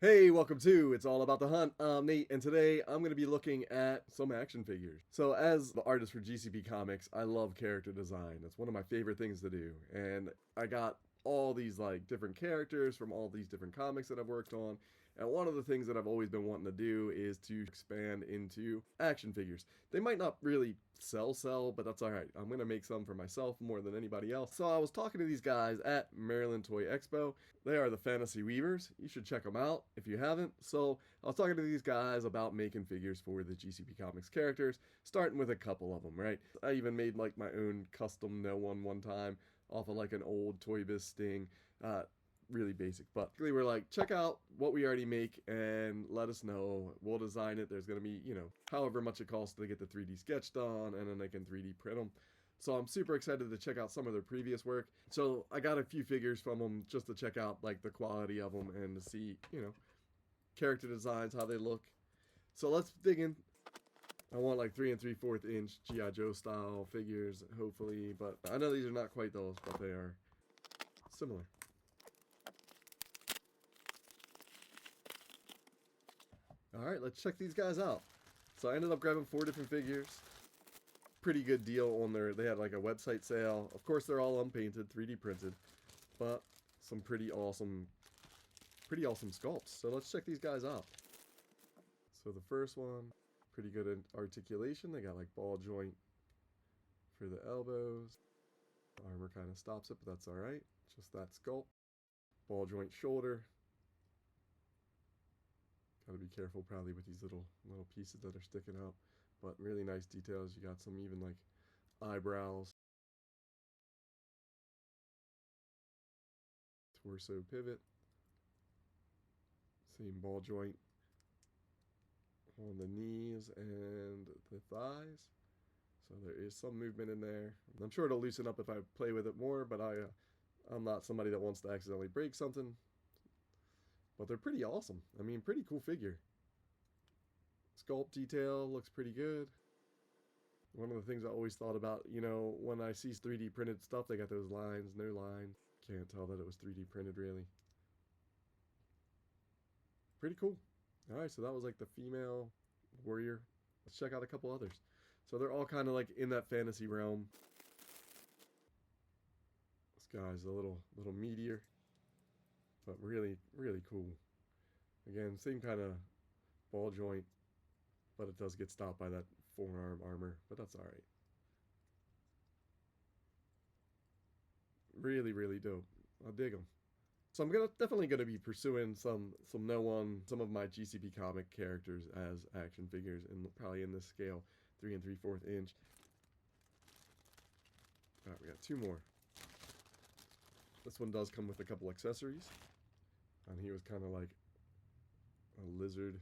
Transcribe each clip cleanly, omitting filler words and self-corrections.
Hey, welcome to It's All About the Hunt. I'm Nate, and today I'm going to be looking at some action figures. So, as the artist for GCP Comics, I love character design. It's one of my favorite things to do. And I got all these different characters from all these different comics that I've worked on. And one of the things that I've always been wanting to do is to expand into action figures. They might not really sell, but that's all right. I'm going to make some for myself more than anybody else. So I was talking to these guys at Maryland Toy Expo. They are the Fantasy Weavers. You should check them out if you haven't. So I was talking to these guys about making figures for the GCP Comics characters, starting with a couple of them, right? I even made my own custom No one time off of an old Toy Biz Sting. Really basic, but we were like, check out what we already make and let us know. We'll design it. There's going to be, however much it costs to get the 3D sketch done, and then they can 3D print them. So I'm super excited to check out some of their previous work. So I got a few figures from them just to check out the quality of them and to see, character designs, how they look. So let's dig in. I want 3 3/4 inch G.I. Joe style figures, hopefully, but I know these are not quite those, but they are similar. Alright, let's check these guys out. So I ended up grabbing 4 different figures. Pretty good deal on they had a website sale. Of course, they're all unpainted, 3D printed, but some pretty awesome sculpts. So let's check these guys out. So the first one, pretty good in articulation. They got ball joint for the elbows. The armor kind of stops it, but that's alright. Just that sculpt. Ball joint shoulder. Gotta be careful probably with these little pieces that are sticking out. But really nice details. You got some even eyebrows. Torso pivot. Same ball joint on the knees and the thighs. So there is some movement in there. I'm sure it'll loosen up if I play with it more, but I'm not somebody that wants to accidentally break something. But they're pretty awesome. I mean, pretty cool figure. Sculpt detail looks pretty good. One of the things I always thought about, when I see 3D printed stuff, they got those lines, no lines. Can't tell that it was 3D printed, really. Pretty cool. Alright, so that was the female warrior. Let's check out a couple others. So they're all kind of in that fantasy realm. This guy's a little meteor, but really, really cool. Again, same kind of ball joint, but it does get stopped by that forearm armor, but that's alright. Really, really dope. I dig them. So I'm definitely gonna be pursuing some some of my GCP comic characters as action figures, and probably in this scale, 3 3/4 inch. All right, we got 2 more. This one does come with a couple accessories, and he was kind of like a lizard.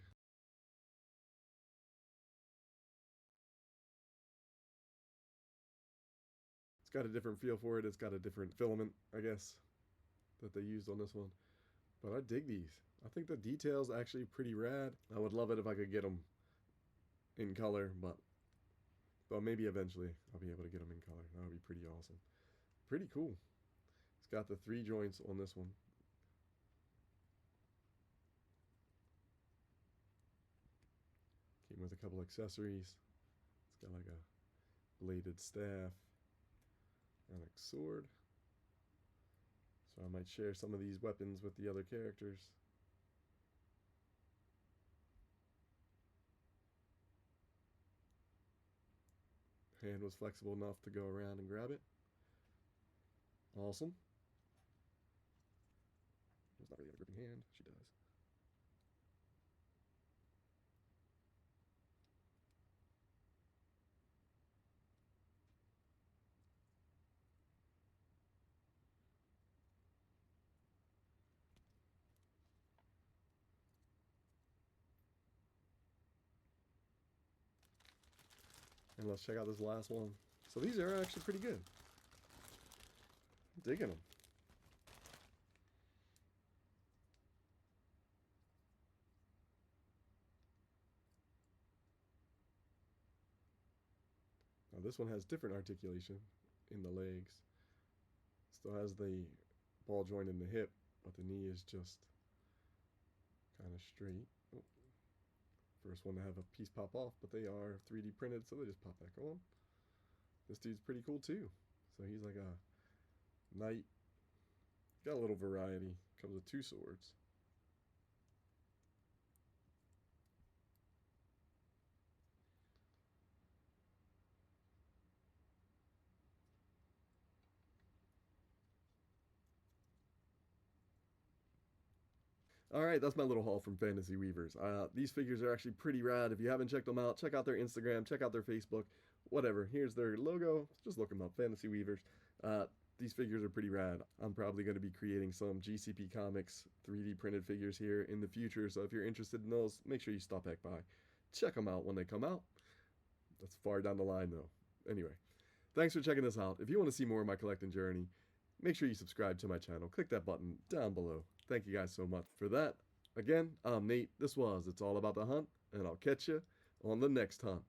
It's got a different feel for it. It's got a different filament, I guess, that they used on this one. But I dig these. I think the detail's actually pretty rad. I would love it if I could get them in color, but maybe eventually I'll be able to get them in color. That would be pretty awesome. Pretty cool. It's got the 3 joints on this one. Came with a couple accessories. It's got a bladed staff and a sword. So I might share some of these weapons with the other characters. Hand was flexible enough to go around and grab it. Awesome. Does not really have a gripping hand. She does. And let's check out this last one. So these are actually pretty good. I'm digging them. Now this one has different articulation in the legs. Still has the ball joint in the hip, but the knee is just kind of straight. Oh, first one to have a piece pop off, but they are 3D printed, so they just pop back on. This dude's pretty cool too. So he's like a knight. Got a little variety. Comes with 2 swords. Alright, that's my little haul from Fantasy Weavers. These figures are actually pretty rad. If you haven't checked them out, check out their Instagram, check out their Facebook, whatever. Here's their logo. Just look them up, Fantasy Weavers. These figures are pretty rad. I'm probably going to be creating some GCP Comics 3D printed figures here in the future, so if you're interested in those, make sure you stop back by. Check them out when they come out. That's far down the line, though. Anyway, thanks for checking this out. If you want to see more of my collecting journey, make sure you subscribe to my channel. Click that button down below. Thank you guys so much for that. Again, I'm Nate. This was It's All About the Hunt, and I'll catch you on the next hunt.